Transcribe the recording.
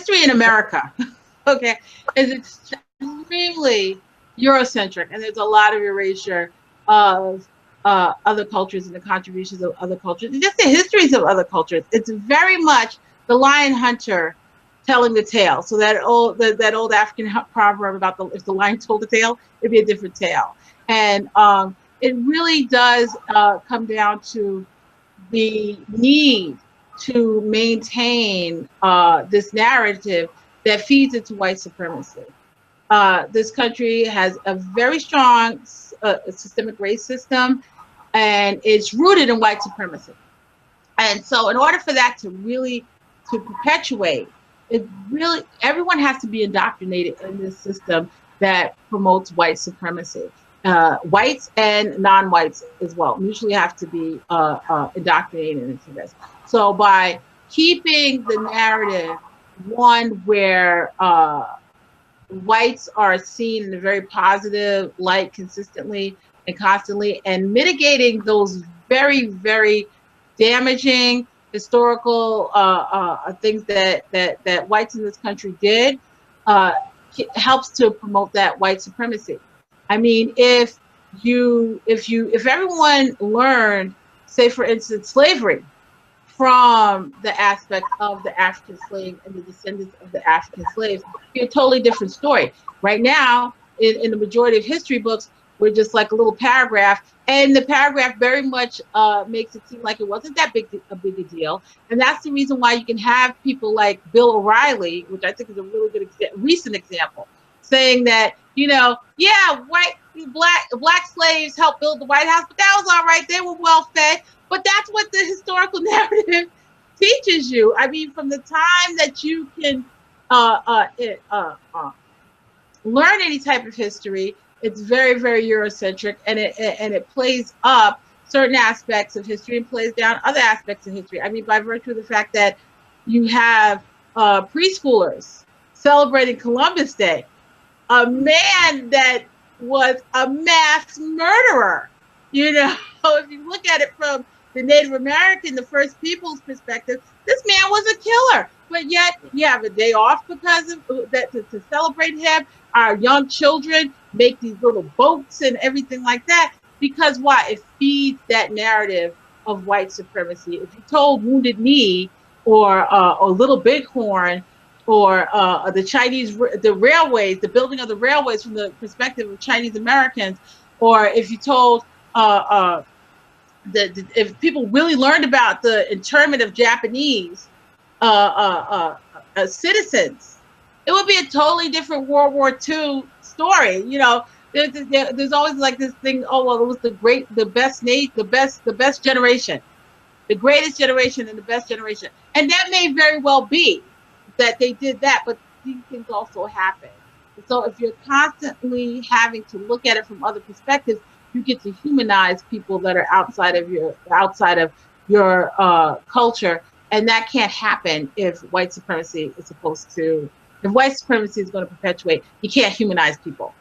history in America, okay, is extremely Eurocentric, and there's a lot of erasure of other cultures and the contributions of other cultures, and just the histories of other cultures. It's very much the lion hunter telling the tale. So that old African proverb about if the lion told the tale, it'd be a different tale. And it really does come down to the need to maintain this narrative that feeds into white supremacy. This country has a very strong systemic race system, and it's rooted in white supremacy. And so in order for that to really to perpetuate, it really, everyone has to be indoctrinated in this system that promotes white supremacy. Whites and non-whites as well mutually have to be indoctrinated into this. So by keeping the narrative one where whites are seen in a very positive light consistently and constantly, and mitigating those very, very damaging historical things that whites in this country did, helps to promote that white supremacy. I mean, if everyone learned, say for instance, slavery from the aspect of the African slave and the descendants of the African slaves, it'd be a totally different story. Right now, in the majority of history books, we're just like a little paragraph, and the paragraph very much makes it seem like it wasn't that big a deal. And that's the reason why you can have people like Bill O'Reilly, which I think is a really good recent example, saying that, you know, yeah, black slaves helped build the White House, but that was all right. They were well fed. But that's what the historical narrative teaches you. I mean, from the time that you can learn any type of history, it's very, very Eurocentric, and it plays up certain aspects of history and plays down other aspects of history. I mean, by virtue of the fact that you have preschoolers celebrating Columbus Day, a man that was a mass murderer. You know, if you look at it from the Native American, the First Peoples perspective, this man was a killer. But yet you have a day off because of that to celebrate him. Our young children make these little boats and everything like that, because why? It feeds that narrative of white supremacy. If you told Wounded Knee or Little Bighorn or the Chinese, the railways, the building of the railways from the perspective of Chinese Americans, or if you told if people really learned about the internment of Japanese citizens, it would be a totally different World War II story. You know, there's always like this thing. Oh well, it was the best generation, the greatest generation, and the best generation, and that may very well be that they did that, but these things also happen. So if you're constantly having to look at it from other perspectives, you get to humanize people that are outside of your culture, and that can't happen if white supremacy is going to perpetuate. You can't humanize people.